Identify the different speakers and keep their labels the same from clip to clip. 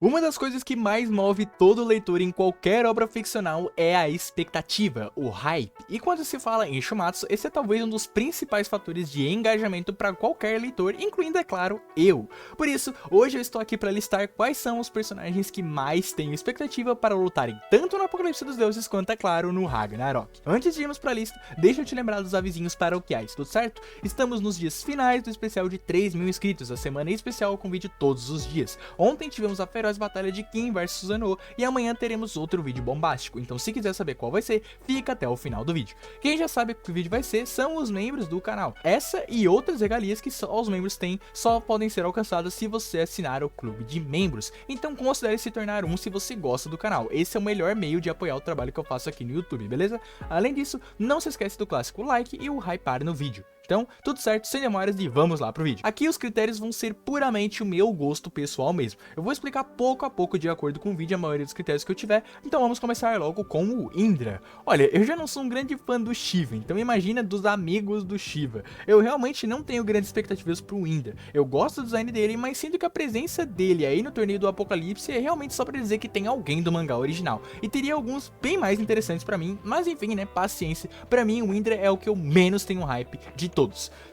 Speaker 1: Uma das coisas que mais move todo leitor em qualquer obra ficcional é a expectativa, o hype. E quando se fala em Shumatsu, esse é talvez um dos principais fatores de engajamento para qualquer leitor, incluindo, é claro, eu. Por isso, hoje eu estou aqui para listar quais são os personagens que mais tenho expectativa para lutarem tanto no Apocalipse dos Deuses quanto, é claro, no Ragnarok. Antes de irmos para a lista, deixa eu te lembrar dos avisinhos paroquiais, tudo certo? Estamos nos dias finais do especial de 3.000 inscritos, a semana especial com vídeo todos os dias. Ontem tivemos a feroz batalha de Kim vs Susanoo e amanhã teremos outro vídeo bombástico, então se quiser saber qual vai ser, fica até o final do vídeo. Quem já sabe que o vídeo vai ser são os membros do canal. Essa e outras regalias que só os membros têm só podem ser alcançadas se você assinar o clube de membros, então considere se tornar um se você gosta do canal. Esse é o melhor meio de apoiar o trabalho que eu faço aqui no YouTube, beleza? Além disso, não se esquece do clássico like e o hypar no vídeo. Então, tudo certo, sem demoras e vamos lá pro vídeo. Aqui os critérios vão ser puramente o meu gosto pessoal mesmo. Eu vou explicar pouco a pouco de acordo com o vídeo a maioria dos critérios que eu tiver, então vamos começar logo com o Indra. Olha, eu já não sou um grande fã do Shiva, então imagina dos amigos do Shiva. Eu realmente não tenho grandes expectativas pro Indra. Eu gosto do design dele, mas sinto que a presença dele aí no torneio do Apocalipse é realmente só pra dizer que tem alguém do mangá original. E teria alguns bem mais interessantes pra mim, mas enfim, né, paciência. Pra mim o Indra é o que eu menos tenho hype de todos.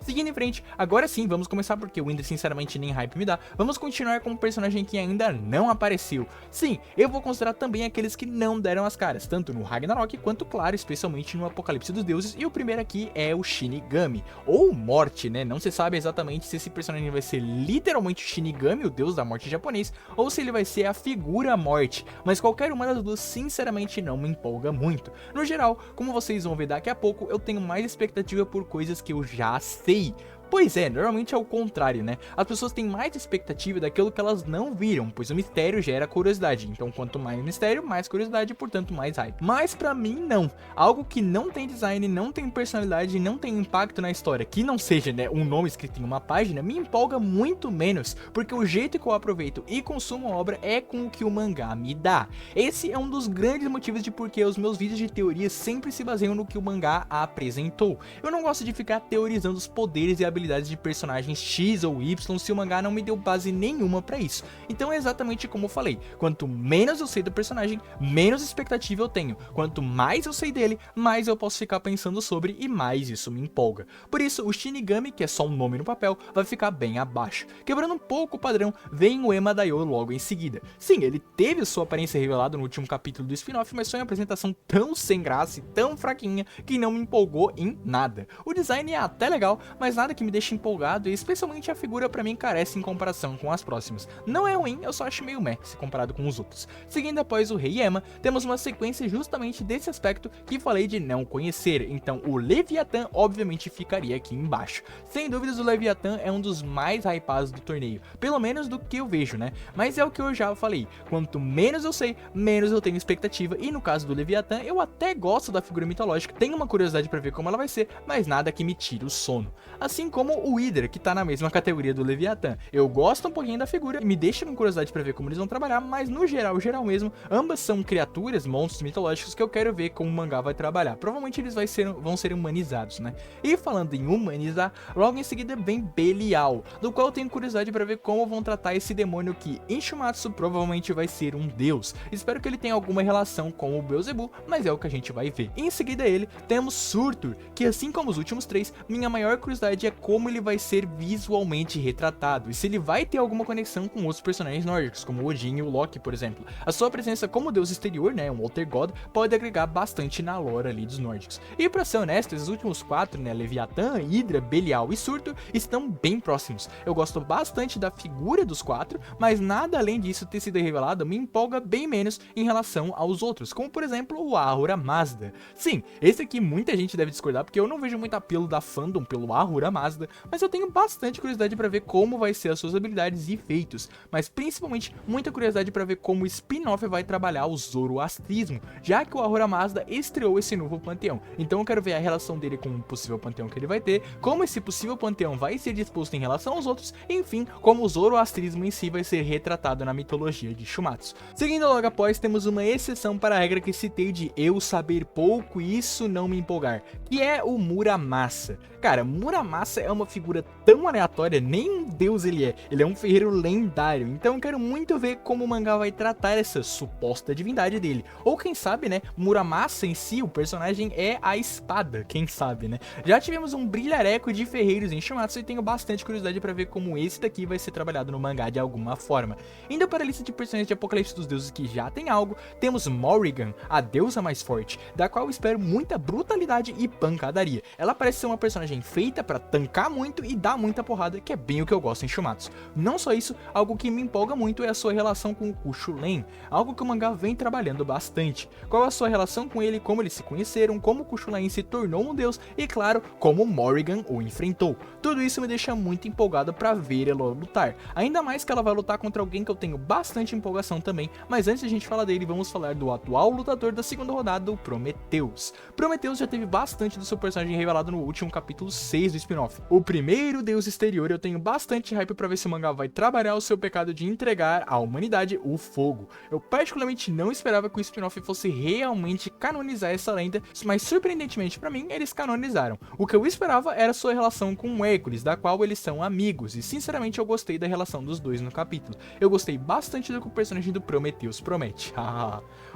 Speaker 1: Seguindo em frente, agora sim, vamos começar porque o Indra sinceramente nem hype me dá. Vamos continuar com um personagem que ainda não apareceu. Sim, eu vou considerar também aqueles que não deram as caras, tanto no Ragnarok quanto, claro, especialmente no Apocalipse dos Deuses. E o primeiro aqui é o Shinigami, ou Morte, né? Não se sabe exatamente se esse personagem vai ser literalmente o Shinigami, o deus da morte japonês, ou se ele vai ser a figura morte. Mas qualquer uma das duas sinceramente não me empolga muito. No geral, como vocês vão ver daqui a pouco, eu tenho mais expectativa por coisas que eu já sei. Pois é, normalmente é o contrário, né? As pessoas têm mais expectativa daquilo que elas não viram, pois o mistério gera curiosidade. Então quanto mais mistério, mais curiosidade e portanto mais hype. Mas pra mim não. Algo que não tem design, não tem personalidade, não tem impacto na história, que não seja, né, um nome escrito em uma página, me empolga muito menos, porque o jeito que eu aproveito e consumo a obra é com o que o mangá me dá. Esse é um dos grandes motivos de porque os meus vídeos de teoria sempre se baseiam no que o mangá apresentou. Eu não gosto de ficar teorizando os poderes e habilidades de personagens X ou Y se o mangá não me deu base nenhuma pra isso. Então é exatamente como eu falei, quanto menos eu sei do personagem, menos expectativa eu tenho. Quanto mais eu sei dele, mais eu posso ficar pensando sobre e mais isso me empolga. Por isso o Shinigami, que é só um nome no papel, vai ficar bem abaixo. Quebrando um pouco o padrão, vem o Ema Daioh logo em seguida. Sim, ele teve sua aparência revelada no último capítulo do spin-off, mas foi uma apresentação tão sem graça e tão fraquinha que não me empolgou em nada. O design é até legal, mas nada que me deixa empolgado, e especialmente a figura pra mim carece em comparação com as próximas. Não é ruim, eu só acho meio meh se comparado com os outros. Seguindo após o Rei Ema, temos uma sequência justamente desse aspecto que falei de não conhecer, então o Leviatã obviamente ficaria aqui embaixo. Sem dúvidas o Leviatã é um dos mais hypados do torneio, pelo menos do que eu vejo, né? Mas é o que eu já falei, quanto menos eu sei, menos eu tenho expectativa, e no caso do Leviatã eu até gosto da figura mitológica, tenho uma curiosidade pra ver como ela vai ser, mas nada que me tire o sono. Assim como o Hydra, que tá na mesma categoria do Leviatã. Eu gosto um pouquinho da figura e me deixa com curiosidade pra ver como eles vão trabalhar, mas no geral mesmo, ambas são criaturas, monstros mitológicos que eu quero ver como o mangá vai trabalhar. Provavelmente eles vão ser humanizados, né? E falando em humanizar, logo em seguida vem Belial, do qual eu tenho curiosidade pra ver como vão tratar esse demônio que em Shumatsu provavelmente vai ser um deus. Espero que ele tenha alguma relação com o Beelzebub, mas é o que a gente vai ver. Em seguida ele, temos Surtur, que assim como os últimos três, minha maior curiosidade é como ele vai ser visualmente retratado, e se ele vai ter alguma conexão com outros personagens nórdicos, como Odin e o Loki, por exemplo. A sua presença como deus exterior, né, um Alter God, pode agregar bastante na lore ali dos nórdicos. E pra ser honesto, esses últimos quatro, né, Leviatã, Hydra, Belial e Surtur, estão bem próximos. Eu gosto bastante da figura dos quatro, mas nada além disso ter sido revelado me empolga bem menos em relação aos outros, como por exemplo o Ahura Mazda. Sim, esse aqui muita gente deve discordar, porque eu não vejo muito apelo da fandom pelo Ahura Mazda, mas eu tenho bastante curiosidade para ver como vai ser as suas habilidades e feitos, mas principalmente muita curiosidade para ver como o spin-off vai trabalhar o zoroastrismo, já que o Ahura Mazda estreou esse novo panteão. Então eu quero ver a relação dele com o possível panteão que ele vai ter, como esse possível panteão vai ser disposto em relação aos outros, enfim, como o zoroastrismo em si vai ser retratado na mitologia de Shumatsu. Seguindo logo após, temos uma exceção para a regra que citei de eu saber pouco e isso não me empolgar, que é o Muramasa. Cara, Muramasa é uma figura tão aleatória, nem um deus ele é um ferreiro lendário. Então eu quero muito ver como o mangá vai tratar essa suposta divindade dele. Ou quem sabe, né, Muramasa em si, o personagem é a espada, quem sabe, né. Já tivemos um brilhareco de ferreiros em Shumatsu e tenho bastante curiosidade para ver como esse daqui vai ser trabalhado no mangá de alguma forma. Indo para a lista de personagens de Apocalipse dos Deuses que já tem algo, temos Morrigan, a deusa mais forte, da qual eu espero muita brutalidade e pancadaria. Ela parece ser uma personagem feita para tancar muito e dar muita porrada, que é bem o que eu gosto em Shumatsu. Não só isso, algo que me empolga muito é a sua relação com o Kushulen, algo que o mangá vem trabalhando bastante. Qual é a sua relação com ele, como eles se conheceram, como o Kushulen se tornou um deus e, claro, como Morrigan o enfrentou. Tudo isso me deixa muito empolgado para ver ela lutar, ainda mais que ela vai lutar contra alguém que eu tenho bastante empolgação também, mas antes de a gente falar dele, vamos falar do atual lutador da segunda rodada, o Prometheus. Prometheus já teve bastante do seu personagem revelado no último capítulo 6 do spin-off. O primeiro deus exterior, eu tenho bastante hype para ver se o mangá vai trabalhar o seu pecado de entregar à humanidade o fogo. Eu particularmente não esperava que o spin-off fosse realmente canonizar essa lenda, mas surpreendentemente para mim, eles canonizaram. O que eu esperava era sua relação com Hércules, da qual eles são amigos, e sinceramente eu gostei da relação dos dois no capítulo. Eu gostei bastante do que o personagem do Prometheus promete.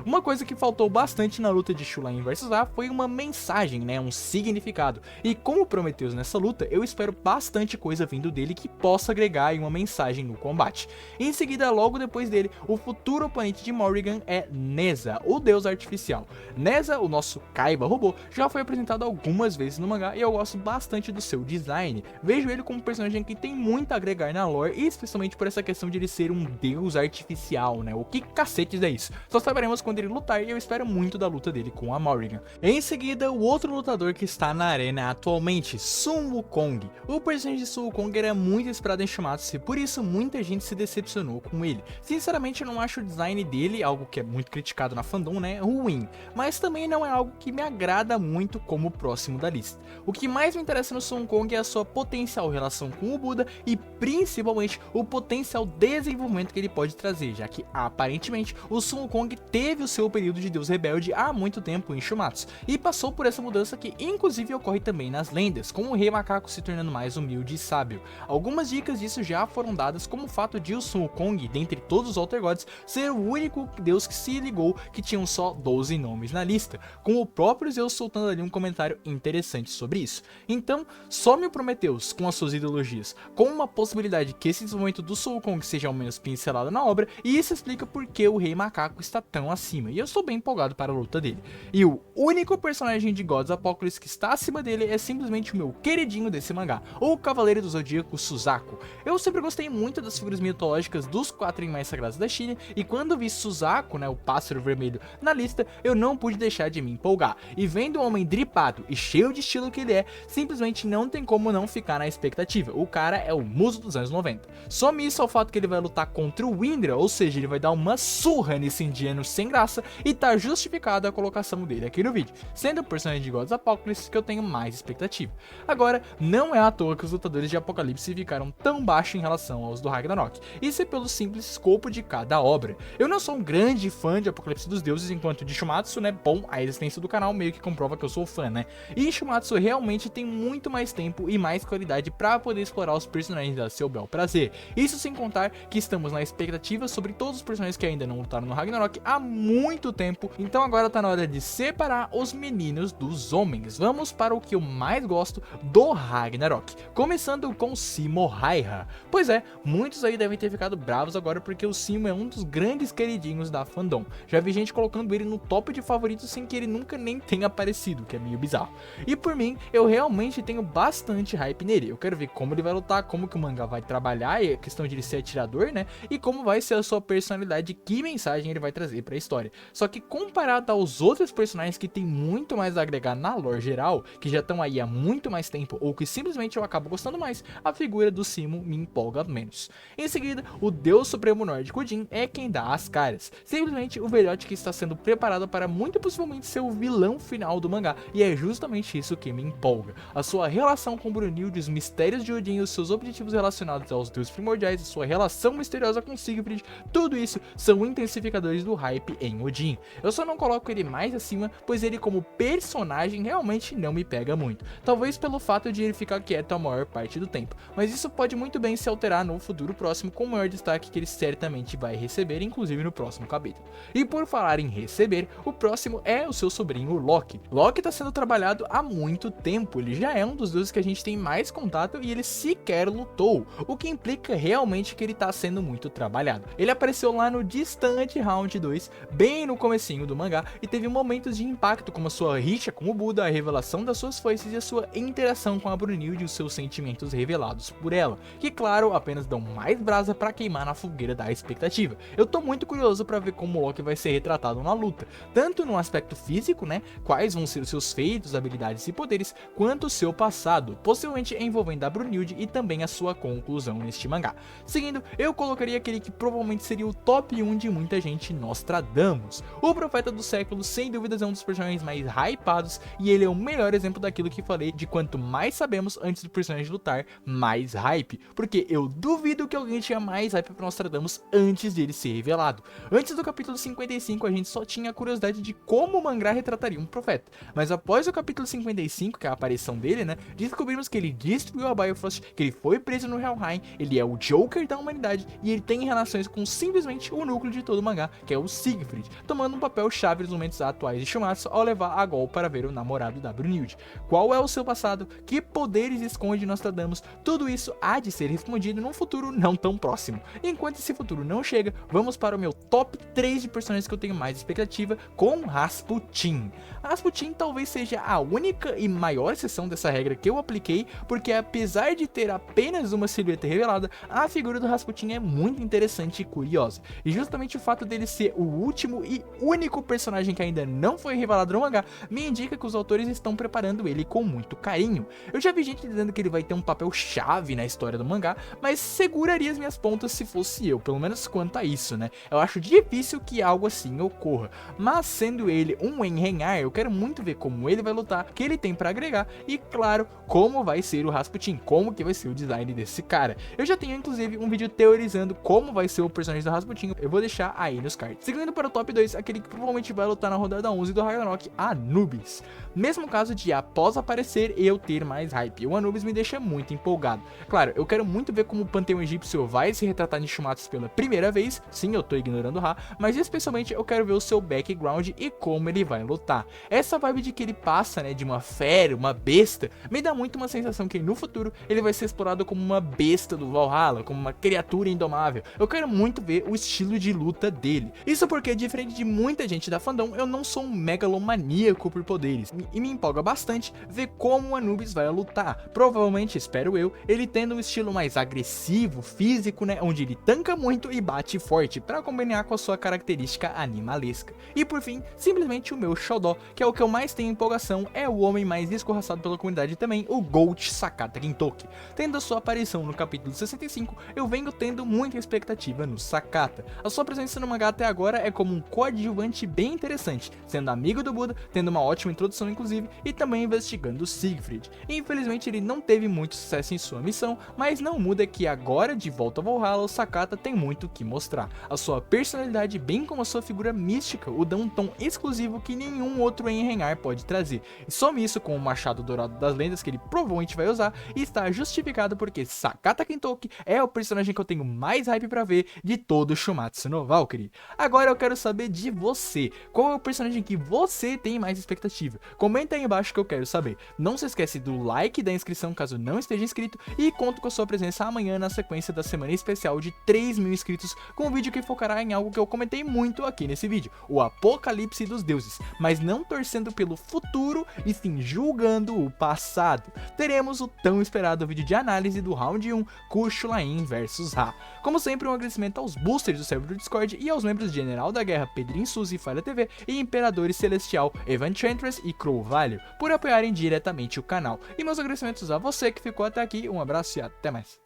Speaker 1: Uma coisa que faltou bastante na luta de Shulain vs A foi uma mensagem, né, um significado. E como Prometheus nessa luta, eu espero bastante coisa vindo dele que possa agregar uma mensagem no combate. Em seguida, logo depois dele, o futuro oponente de Morrigan é Neza, o deus artificial. Neza, o nosso Kaiba robô, já foi apresentado algumas vezes no mangá e eu gosto bastante do seu design. Vejo ele como um personagem que tem muito a agregar na lore, e especialmente por essa questão de ele ser um deus artificial, né? O que cacetes é isso? Só saberemos quando ele lutar e eu espero muito da luta dele com a Morrigan. Em seguida, o outro lutador que está na arena atualmente, Sun Wukong. O personagem de Sun Wukong era muito esperado em Shumatsu e por isso muita gente se decepcionou com ele. Sinceramente, eu não acho o design dele, algo que é muito criticado na fandom, né, ruim, mas também não é algo que me agrada muito como o próximo da lista. O que mais me interessa no Sun Wukong é a sua potencial relação com o Buda e principalmente o potencial desenvolvimento que ele pode trazer, já que aparentemente o Sun Wukong teve o seu período de deus rebelde há muito tempo em Shumatsu e passou por essa mudança que inclusive ocorre também nas lendas, com o Rei Macaco se tornando mais humilde e sábio. Algumas dicas disso já foram dadas, como o fato de o Sun Wukong, dentre todos os Alter Gods, ser o único deus que se ligou que tinham só 12 nomes na lista, com o próprio Zeus soltando ali um comentário interessante sobre isso. Então, some o Prometheus com as suas ideologias, com uma possibilidade que esse desenvolvimento do Sun Wukong seja ao menos pincelado na obra, e isso explica por que o Rei Macaco está tão acima, e eu estou bem empolgado para a luta dele. E o único personagem de Gods Apocalypse que está acima dele é simplesmente o meu queridinho desse mangá, o Cavaleiro do Zodíaco Suzaku. Eu sempre gostei muito das figuras mitológicas dos 4 animais sagrados da China, e quando vi Suzaku, né, o pássaro vermelho, na lista, eu não pude deixar de me empolgar. E vendo o homem dripado e cheio de estilo que ele é, simplesmente não tem como não ficar na expectativa. O cara é o muso dos anos 90. Some isso ao fato que ele vai lutar contra o Indra, ou seja, ele vai dar uma surra nesse indiano sem graça, e tá justificada a colocação dele aqui no vídeo, sendo o personagem de Gods Apocalypse que eu tenho mais expectativa. Agora, não é à toa que os lutadores de Apocalipse ficaram tão baixos em relação aos do Ragnarok, isso é pelo simples escopo de cada obra. Eu não sou um grande fã de Apocalipse dos Deuses, enquanto de Shumatsu, né, bom, a existência do canal meio que comprova que eu sou fã, né, e Shumatsu realmente tem muito mais tempo e mais qualidade para poder explorar os personagens a seu bel prazer. Isso sem contar que estamos na expectativa sobre todos os personagens que ainda não lutaram no Ragnarok há muito tempo, então agora tá na hora de separar os meninos dos homens. Vamos para o que eu mais gosto do Ragnarok, começando com Simo Häyhä. Pois é, muitos aí devem ter ficado bravos agora porque o Simo é um dos grandes queridinhos da fandom. Já vi gente colocando ele no top de favoritos sem que ele nunca nem tenha aparecido, que é meio bizarro. E por mim, eu realmente tenho bastante hype nele. Eu quero ver como ele vai lutar, como que o mangá vai trabalhar, e a questão de ele ser atirador, né? E como vai ser a sua personalidade, que mensagem ele vai trazer pra história. Só que comparado aos outros personagens que tem muito mais a agregar na lore geral, que já estão aí há muito mais tempo, ou que simplesmente eu acabo gostando mais, a figura do Simo me empolga menos. Em seguida, o deus supremo nórdico Odin é quem dá as caras. Simplesmente o velhote que está sendo preparado para muito possivelmente ser o vilão final do mangá, e é justamente isso que me empolga. A sua relação com Brunhilde, os mistérios de Odin, os seus objetivos relacionados aos deuses primordiais, a sua relação misteriosa com Siegfried, tudo isso são intensificadores do hype em Odin. Eu só não coloco ele mais acima, pois ele como personagem realmente não me pega muito. Talvez pelo fato de ele ficar quieto a maior maior parte do tempo, mas isso pode muito bem se alterar no futuro próximo, com o maior destaque que ele certamente vai receber, inclusive no próximo capítulo. E por falar em receber, o próximo é o seu sobrinho Loki. Loki está sendo trabalhado há muito tempo, ele já é um dos deuses que a gente tem mais contato e ele sequer lutou, o que implica realmente que ele está sendo muito trabalhado. Ele apareceu lá no distante Round 2, bem no comecinho do mangá, e teve momentos de impacto como a sua rixa com o Buda, a revelação das suas foices e a sua interação com a Brunilde e os seus sentimentos revelados por ela, que claro, apenas dão mais brasa pra queimar na fogueira da expectativa. Eu tô muito curioso pra ver como o Loki vai ser retratado na luta, tanto no aspecto físico, né, quais vão ser os seus feitos, habilidades e poderes, quanto o seu passado, possivelmente envolvendo a Brunilde e também a sua conclusão neste mangá. Seguindo, eu colocaria aquele que provavelmente seria o top 1 de muita gente, Nostradamus. O profeta do século, sem dúvidas, é um dos personagens mais hypados e ele é o melhor exemplo daquilo que falei de quanto mais sabemos antes do personagem lutar, mais hype, porque eu duvido que alguém tinha mais hype para Nostradamus antes dele ser revelado. Antes do capítulo 55 a gente só tinha a curiosidade de como o mangá retrataria um profeta, mas após o capítulo 55, que é a aparição dele, né, descobrimos que ele destruiu a Bifrost, que ele foi preso no Helheim, ele é o Joker da humanidade e ele tem relações com simplesmente o núcleo de todo o mangá, que é o Siegfried, tomando um papel chave nos momentos atuais de Shumatsu ao levar a Gol para ver o namorado da Brunilde. Qual é o seu passado? Que poderes esconde Nostradamus? Tudo isso há de ser respondido num futuro não tão próximo. Enquanto esse futuro não chega, vamos para o meu top 3 de personagens que eu tenho mais expectativa, com Rasputin. Rasputin talvez seja a única e maior exceção dessa regra que eu apliquei, porque apesar de ter apenas uma silhueta revelada, a figura do Rasputin é muito interessante e curiosa. E justamente o fato dele ser o último e único personagem que ainda não foi revelado no mangá me indica que os autores estão preparando ele com muito carinho. Eu já vi gente dizendo que ele vai ter um papel chave na história do mangá, mas seguraria as minhas pontas se fosse eu, pelo menos quanto a isso, né? Eu acho difícil que algo assim ocorra, mas sendo ele um Enrenhar, eu quero muito ver como ele vai lutar, o que ele tem pra agregar e, claro, como vai ser o Rasputin, como que vai ser o design desse cara. Eu já tenho inclusive um vídeo teorizando como vai ser o personagem do Rasputin, eu vou deixar aí nos cards. Seguindo para o top 2, aquele que provavelmente vai lutar na rodada 11 do Ragnarok, Anubis. Mesmo caso de após aparecer eu ter mais hype, o Anubis me deixa muito empolgado. Claro, eu quero muito ver como o panteão egípcio vai se retratar em Shumatsu pela primeira vez, sim, eu tô ignorando o Ra, mas especialmente eu quero ver o seu background e como ele vai lutar. Essa vibe de que ele passa, né, de uma fera, uma besta, me dá muito uma sensação que no futuro ele vai ser explorado como uma besta do Valhalla, como uma criatura indomável. Eu quero muito ver o estilo de luta dele. Isso porque, diferente de muita gente da fandom, eu não sou um megalomaníaco por poderes, e me empolga bastante ver como o Anubis vai lutar. Provavelmente, espero eu, ele tendo um estilo mais agressivo, físico, né, onde ele tanca muito e bate forte, para combinar com a sua característica animalesca. E por fim, simplesmente o meu xodó, que é o que eu mais tenho empolgação, é o homem mais escorraçado pela comunidade também, o Gold Sakata Gintoki. Tendo a sua aparição no capítulo 65, eu venho tendo muita expectativa no Sakata. A sua presença no mangá até agora é como um coadjuvante bem interessante, sendo amigo do Buda, tendo uma ótima introdução inclusive, e também investigando Siegfried. Infelizmente ele não teve muito sucesso em sua missão, mas não muda que agora de volta ao Valhalla, o Sakata tem muito o que mostrar. A sua personalidade, bem como a sua figura mística, o dão um tom exclusivo que nenhum outro Enrenhar pode trazer. E some isso com o Machado Dourado das Lendas que ele provavelmente vai usar, e está justificado porque Sakata Gintoki é o personagem que eu tenho mais hype pra ver de todo o Shumatsu no Valkyrie. Agora eu quero saber de você, qual é o personagem que você tem mais expectativa? Comenta aí embaixo que eu quero saber. Não se esquece do like e da inscrição caso não esteja inscrito, e conto com a sua presença amanhã na sequência da semana especial de 3.000 inscritos, com um vídeo que focará em algo que eu comentei muito aqui nesse vídeo, o Apocalipse dos Deuses, mas não torcendo pelo futuro e sim julgando o passado. Teremos o tão esperado vídeo de análise do Round 1, Kushulain vs Ra. Como sempre, um agradecimento aos boosters do servidor do Discord e aos membros de General da Guerra Pedrinho Suzy, Falha TV e Imperadores Celestial, Evanchantress e Crow Value por apoiarem diretamente o canal. E meus agradecimentos a você que ficou até aqui, um abraço e até mais.